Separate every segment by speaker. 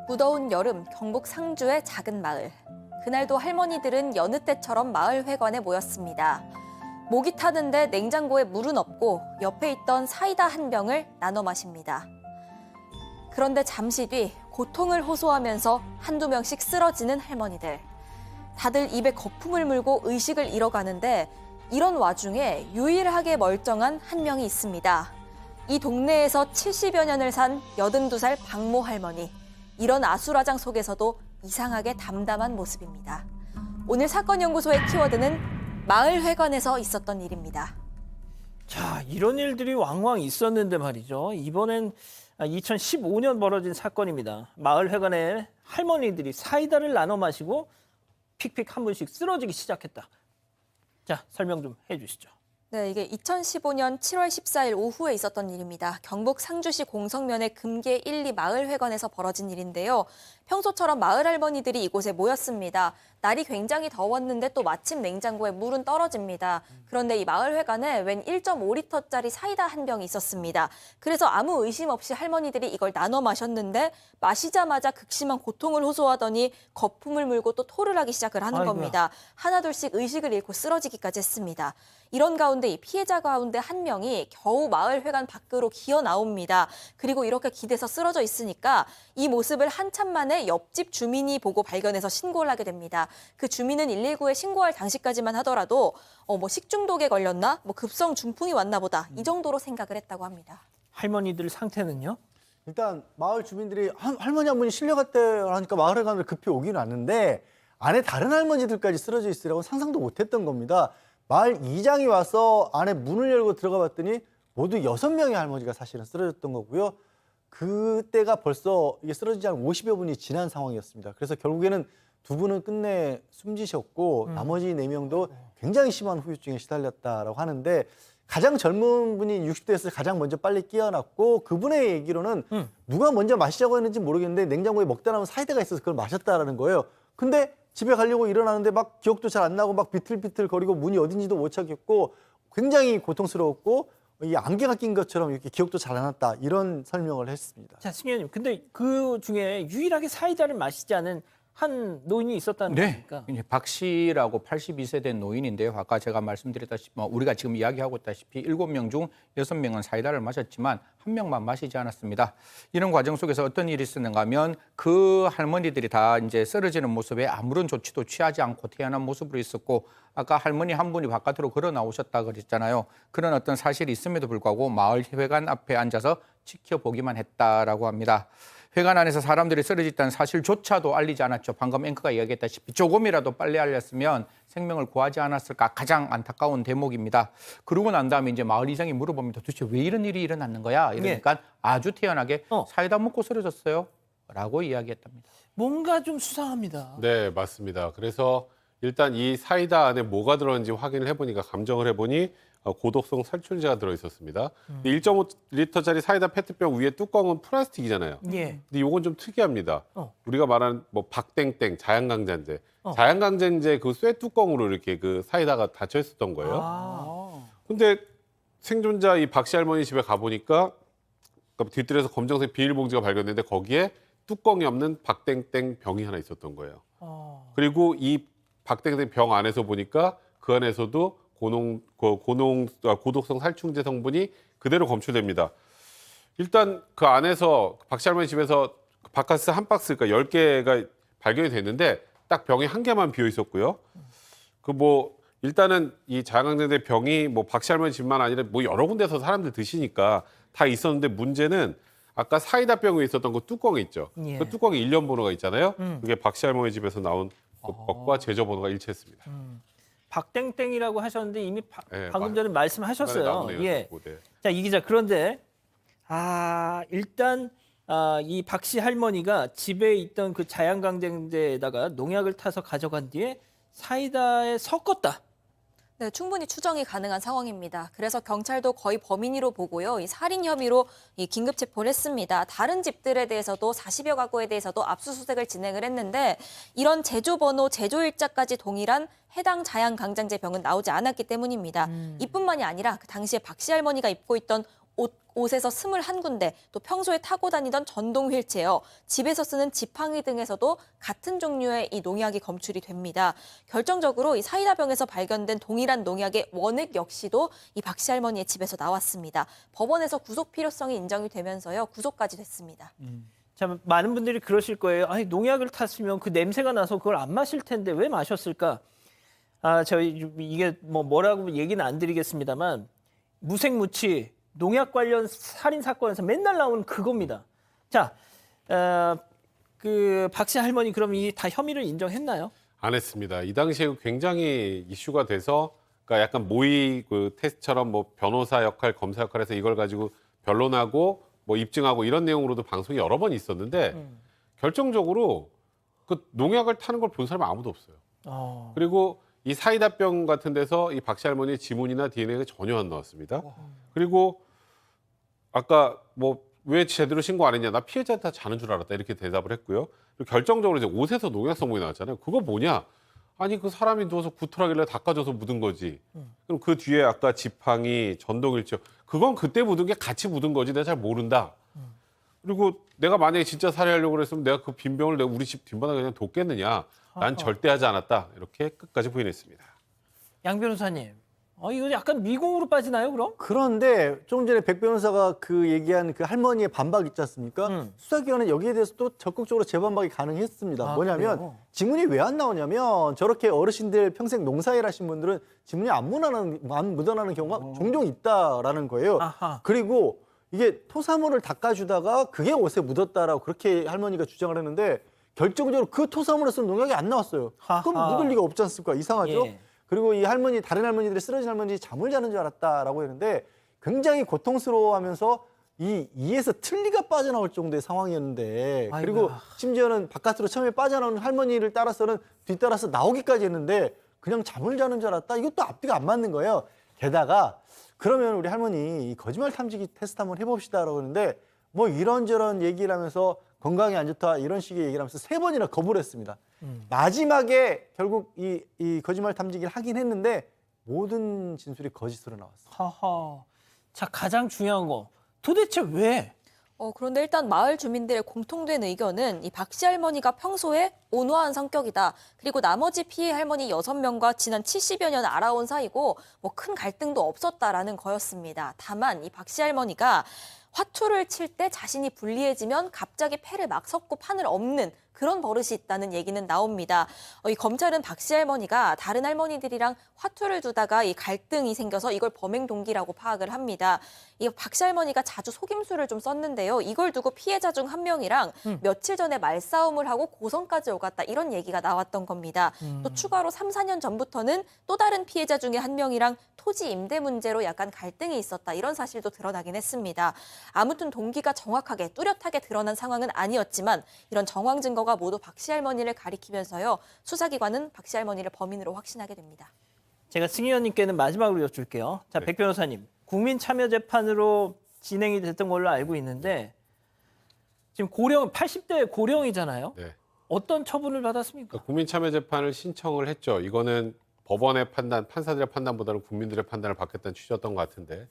Speaker 1: 무더운 여름 경북 상주의 작은 마을. 그날도 할머니들은 여느 때처럼 마을 회관에 모였습니다. 목이 타는데 냉장고에 물은 없고 옆에 있던 사이다 한 병을 나눠 마십니다. 그런데 잠시 뒤 고통을 호소하면서 한두 명씩 쓰러지는 할머니들. 다들 입에 거품을 물고 의식을 잃어가는데 이런 와중에 유일하게 멀쩡한 한 명이 있습니다. 이 동네에서 70여 년을 산 82살 박모 할머니. 이런 아수라장 속에서도 이상하게 담담한 모습입니다. 오늘 사건연구소의 키워드는 마을 회관에서 있었던 일입니다.
Speaker 2: 자, 이런 일들이 왕왕 있었는데 말이죠. 이번엔 2015년 벌어진 사건입니다. 마을 회관에 할머니들이 사이다를 나눠 마시고 픽픽 한 분씩 쓰러지기 시작했다. 자, 설명 좀 해주시죠.
Speaker 1: 네, 이게 2015년 7월 14일 오후에 있었던 일입니다. 경북 상주시 공성면의 금계 1, 2 마을 회관에서 벌어진 일인데요. 평소처럼 마을 할머니들이 이곳에 모였습니다. 날이 굉장히 더웠는데 또 마침 냉장고에 물은 떨어집니다. 그런데 이 마을 회관에 웬 1.5리터짜리 사이다 한 병이 있었습니다. 그래서 아무 의심 없이 할머니들이 이걸 나눠 마셨는데 마시자마자 극심한 고통을 호소하더니 거품을 물고 또 토를 하기 시작을 하는
Speaker 2: 아이고야.
Speaker 1: 겁니다. 하나둘씩 의식을 잃고 쓰러지기까지 했습니다. 이런 가운데 이 피해자 가운데 한 명이 겨우 마을 회관 밖으로 기어 나옵니다. 그리고 이렇게 기대서 쓰러져 있으니까 이 모습을 한참 만에 옆집 주민이 보고 발견해서 신고를 하게 됩니다. 그 주민은 119에 신고할 당시까지만 하더라도 식중독에 걸렸나? 급성 중풍이 왔나 보다. 이 정도로 생각을 했다고 합니다.
Speaker 2: 할머니들 상태는요?
Speaker 3: 일단 마을 주민들이 할머니 한 분이 실려갔대요 하니까 마을회관을 급히 오긴 왔는데 안에 다른 할머니들까지 쓰러져 있으라고 상상도 못했던 겁니다. 마을 이장이 와서 안에 문을 열고 들어가 봤더니 모두 6명의 할머니가 사실은 쓰러졌던 거고요. 그때가 벌써 이게 쓰러지지 않은 50여 분이 지난 상황이었습니다. 그래서 결국에는 두 분은 끝내 숨지셨고 나머지 4명도 굉장히 심한 후유증에 시달렸다라고 하는데 가장 젊은 분이 60대에서 가장 먼저 빨리 깨어났고 그분의 얘기로는 누가 먼저 마시자고 했는지 모르겠는데 냉장고에 먹다 남은 사이다가 있어서 그걸 마셨다라는 거예요. 근데 집에 가려고 일어나는데 막 기억도 잘 안 나고 막 비틀비틀 거리고 문이 어딘지도 못 찾겠고 굉장히 고통스러웠고 이 안개가 낀 것처럼 이렇게 기억도 잘 안 났다 이런 설명을 했습니다.
Speaker 2: 자, 승 의원님, 근데 그 중에 유일하게 사이다를 마시지 않은 한 노인이 있었다는 겁니까?
Speaker 4: 이제 박 씨라고 82세 된 노인인데요. 아까 제가 말씀드렸다시피 우리가 지금 이야기하고 있다시피 7명 중 6명은 사이다를 마셨지만 1명만 마시지 않았습니다. 이런 과정 속에서 어떤 일이 있었는가 하면 그 할머니들이 다 이제 쓰러지는 모습에 아무런 조치도 취하지 않고 태어난 모습으로 있었고 아까 할머니 한 분이 바깥으로 걸어 나오셨다 그랬잖아요. 그런 어떤 사실이 있음에도 불구하고 마을 회관 앞에 앉아서 지켜보기만 했다라고 합니다. 회관 안에서 사람들이 쓰러졌다는 사실조차도 알리지 않았죠. 방금 앵커가 이야기했다시피 조금이라도 빨리 알렸으면 생명을 구하지 않았을까 가장 안타까운 대목입니다. 그러고 난 다음에 이제 마을 이장이 물어봅니다. 도대체 왜 이런 일이 일어났는 거야? 이러니까 아주 태연하게 사이다 먹고 쓰러졌어요. 라고 이야기했답니다.
Speaker 2: 뭔가 좀 수상합니다.
Speaker 5: 네, 맞습니다. 그래서 일단 이 사이다 안에 뭐가 들어있는지 확인을 해보니까 감정을 해보니 고독성 살충제가 들어있었습니다. 1.5리터짜리 사이다 페트병 위에 뚜껑은 플라스틱이잖아요.
Speaker 2: 예.
Speaker 5: 근데 이건 좀 특이합니다. 우리가 말하는 박땡땡 자양강장제.
Speaker 2: 어.
Speaker 5: 자양강장제 그 쇠 뚜껑으로 이렇게 그 사이다가 닫혀 있었던 거예요. 근데 생존자 이 박씨 할머니 집에 가보니까 뒷뜰에서 검정색 비닐봉지가 발견됐는데 거기에 뚜껑이 없는 박땡땡 병이 하나 있었던 거예요. 그리고 이 박땡땡 병 안에서 보니까 그 안에서도 고독성 살충제 성분이 그대로 검출됩니다. 일단 그 안에서 박씨 할머니 집에서 바카스 한 박스, 그러니까 10개가 발견이 됐는데 딱 병이 1개만 비어 있었고요. 일단은 이 자양강장제 병이 박씨 할머니 집만 아니라 여러 군데서 사람들 드시니까 다 있었는데 문제는 아까 사이다 병에 있었던 그 뚜껑이 있죠.
Speaker 2: 예.
Speaker 5: 그 뚜껑에 일련 번호가 있잖아요. 그게 박씨 할머니 집에서 나온 그 것과 제조 번호가 일치했습니다.
Speaker 2: 박땡땡이라고 하셨는데 이미
Speaker 5: 네,
Speaker 2: 방금 전에 말씀하셨어요.
Speaker 5: 나오네요.
Speaker 2: 예.
Speaker 5: 네.
Speaker 2: 자, 이 기자, 그런데 일단 이 박씨 할머니가 집에 있던 그 자양강장제에다가 농약을 타서 가져간 뒤에 사이다에 섞었다.
Speaker 1: 네, 충분히 추정이 가능한 상황입니다. 그래서 경찰도 거의 범인으로 보고요. 이 살인 혐의로 긴급 체포를 했습니다. 다른 집들에 대해서도 40여 가구에 대해서도 압수수색을 진행을 했는데 이런 제조 번호, 제조 일자까지 동일한 해당 자양강장제 병은 나오지 않았기 때문입니다. 이뿐만이 아니라 그 당시에 박씨 할머니가 입고 있던 옷에서 21군데, 또 평소에 타고 다니던 전동 휠체어, 집에서 쓰는 지팡이 등에서도 같은 종류의 이 농약이 검출이 됩니다. 결정적으로 이 사이다병에서 발견된 동일한 농약의 원액 역시도 이 박 씨 할머니의 집에서 나왔습니다. 법원에서 구속 필요성이 인정이 되면서요, 구속까지 됐습니다.
Speaker 2: 참 많은 분들이 그러실 거예요. 아니, 농약을 탔으면 그 냄새가 나서 그걸 안 마실 텐데 왜 마셨을까? 저희 이게 뭐라고 얘기는 안 드리겠습니다만 무색무취 농약 관련 살인 사건에서 맨날 나오는 그겁니다. 자, 그 박 씨 할머니 그럼 이 다 혐의를 인정했나요?
Speaker 5: 안 했습니다. 이 당시에 굉장히 이슈가 돼서 그러니까 약간 모의 그 테스트처럼 뭐 변호사 역할, 검사 역할에서 이걸 가지고 변론하고 뭐 입증하고 이런 내용으로도 방송이 여러 번 있었는데 결정적으로 그 농약을 타는 걸 본 사람이 아무도 없어요. 그리고 이 사이다병 같은 데서 이 박 씨 할머니의 지문이나 DNA가 전혀 안 나왔습니다. 그리고 아까 뭐 왜 제대로 신고 안 했냐, 나 피해자한테 자는 줄 알았다 이렇게 대답을 했고요. 그리고 결정적으로 이제 옷에서 농약 성분이 나왔잖아요. 그거 뭐냐? 아니 그 사람이 누워서 구토하길래 닦아줘서 묻은 거지. 그럼 그 뒤에 아까 지팡이, 전동일체 그건 그때 묻은 게 같이 묻은 거지. 내가 잘 모른다. 그리고 내가 만약에 진짜 살해하려고 그랬으면 내가 그 빈병을 내가 우리 집 뒷바닥에 그냥 뒀겠느냐. 난 절대 하지 않았다. 이렇게 끝까지 부인했습니다.
Speaker 2: 양 변호사님, 이거 약간 미궁으로 빠지나요, 그럼?
Speaker 3: 그런데 조금 전에 백 변호사가 그 얘기한 그 할머니의 반박 있지 않습니까? 수사기관은 여기에 대해서 또 적극적으로 재반박이 가능했습니다. 뭐냐면
Speaker 2: 그래요?
Speaker 3: 지문이 왜 안 나오냐면 저렇게 어르신들 평생 농사일 하신 분들은 지문이 안 묻어나는 경우가 종종 있다라는 거예요.
Speaker 2: 아하.
Speaker 3: 그리고 이게 토사물을 닦아주다가 그게 옷에 묻었다라고 그렇게 할머니가 주장을 했는데 결정적으로 그 토사물에서 농약이 안 나왔어요. 그럼
Speaker 2: 하하.
Speaker 3: 묻을 리가 없지 않습니까? 이상하죠?
Speaker 2: 예.
Speaker 3: 그리고 이 할머니, 다른 할머니들이 쓰러진 할머니 잠을 자는 줄 알았다라고 했는데 굉장히 고통스러워하면서 이 이에서 틀니가 빠져나올 정도의 상황이었는데 그리고
Speaker 2: 아이고야.
Speaker 3: 심지어는 바깥으로 처음에 빠져나오는 할머니를 따라서는 뒤따라서 나오기까지 했는데 그냥 잠을 자는 줄 알았다. 이것도 앞뒤가 안 맞는 거예요. 게다가 그러면 우리 할머니 이 거짓말 탐지기 테스트 한번 해봅시다라고 하는데 뭐 이런저런 얘기를 하면서 건강에 안 좋다 이런 식의 얘기를 하면서 3번이나 거부를 했습니다. 마지막에 결국 이 거짓말 탐지기를 하긴 했는데 모든 진술이 거짓으로 나왔어요.
Speaker 2: 하하. 자, 가장 중요한 거. 도대체 왜?
Speaker 1: 그런데 일단 마을 주민들의 공통된 의견은 이 박 씨 할머니가 평소에 온화한 성격이다. 그리고 나머지 피해 할머니 6명과 지난 70여 년 알아온 사이고 뭐 큰 갈등도 없었다라는 거였습니다. 다만 이 박 씨 할머니가 화투를 칠 때 자신이 불리해지면 갑자기 패를 막 섞고 판을 엎는 그런 버릇이 있다는 얘기는 나옵니다. 이 검찰은 박 씨 할머니가 다른 할머니들이랑 화투를 두다가 이 갈등이 생겨서 이걸 범행 동기라고 파악을 합니다. 이 박 씨 할머니가 자주 속임수를 좀 썼는데요. 이걸 두고 피해자 중 한 명이랑 며칠 전에 말싸움을 하고 고성까지 오갔다 이런 얘기가 나왔던 겁니다. 또 추가로 3, 4년 전부터는 또 다른 피해자 중에 한 명이랑 토지 임대 문제로 약간 갈등이 있었다 이런 사실도 드러나긴 했습니다. 아무튼 동기가 정확하게 뚜렷하게 드러난 상황은 아니었지만 이런 정황 증거가 모두 박 씨 할머니를 가리키면서요. 수사기관은 박 씨 할머니를 범인으로 확신하게 됩니다.
Speaker 2: 제가 승희 의원님께는 마지막으로 여쭐게요. 자, 백 변호사님. 국민참여재판으로 진행이 됐던 걸로 알고 있는데 지금 80대 고령이잖아요.
Speaker 5: 네.
Speaker 2: 어떤 처분을 받았습니까?
Speaker 5: 그러니까 국민참여재판을 신청을 했죠. 이거는 법원의 판단, 판사들의 판단보다는 국민들의 판단을 받겠다는 취지였던 것 같은데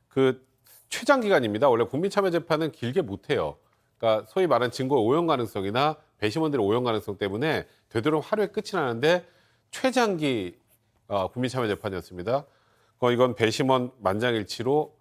Speaker 5: 그 최장 기간입니다. 원래 국민참여재판은 길게 못해요. 그러니까 소위 말하는 증거의 오용 가능성이나 배심원들의 오용 가능성 때문에 되도록 하루에 끝이 나는데 최장기 국민참여재판이었습니다. 이건 배심원 만장일치로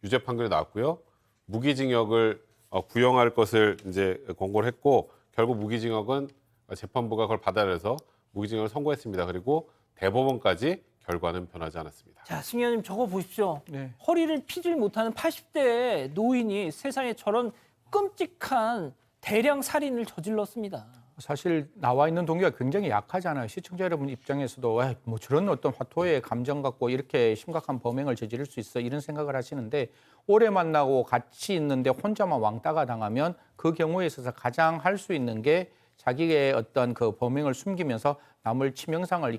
Speaker 5: 유죄 판결이 나왔고요. 무기징역을 구형할 것을 이제 권고를 했고 결국 무기징역은 재판부가 그걸 받아내서 무기징역을 선고했습니다. 그리고 대법원까지 결과는 변하지 않았습니다.
Speaker 2: 자, 승희 의원님 저거 보십시오.
Speaker 4: 네.
Speaker 2: 허리를 피질 못하는 80대 노인이 세상에 저런 끔찍한 대량 살인을 저질렀습니다.
Speaker 4: 사실 나와 있는 동기가 굉장히 약하잖아요. 시청자 여러분 입장에서도 뭐 저런 어떤 화토의 감정 갖고 이렇게 심각한 범행을 저지를 수 있어 이런 생각을 하시는데 오래 만나고 같이 있는데 혼자만 왕따가 당하면 그 경우에 있어서 가장 할 수 있는 게 자기의 어떤 그 범행을 숨기면서 남을 치명상을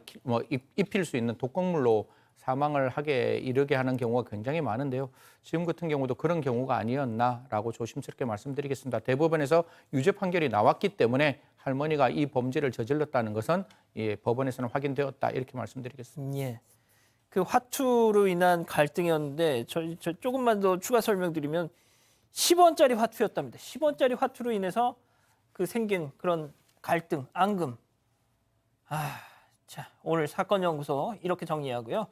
Speaker 4: 입힐 수 있는 독극물로 사망을 하게 이르게 하는 경우가 굉장히 많은데요. 지금 같은 경우도 그런 경우가 아니었나라고 조심스럽게 말씀드리겠습니다. 대법원에서 유죄 판결이 나왔기 때문에 할머니가 이 범죄를 저질렀다는 것은 법원에서는 확인되었다 이렇게 말씀드리겠습니다.
Speaker 2: 예. 그 화투로 인한 갈등이었는데 저 조금만 더 추가 설명드리면 10원짜리 화투였답니다. 10원짜리 화투로 인해서 그 생긴 그런 갈등, 앙금. 자, 오늘 사건 연구소 이렇게 정리하고요.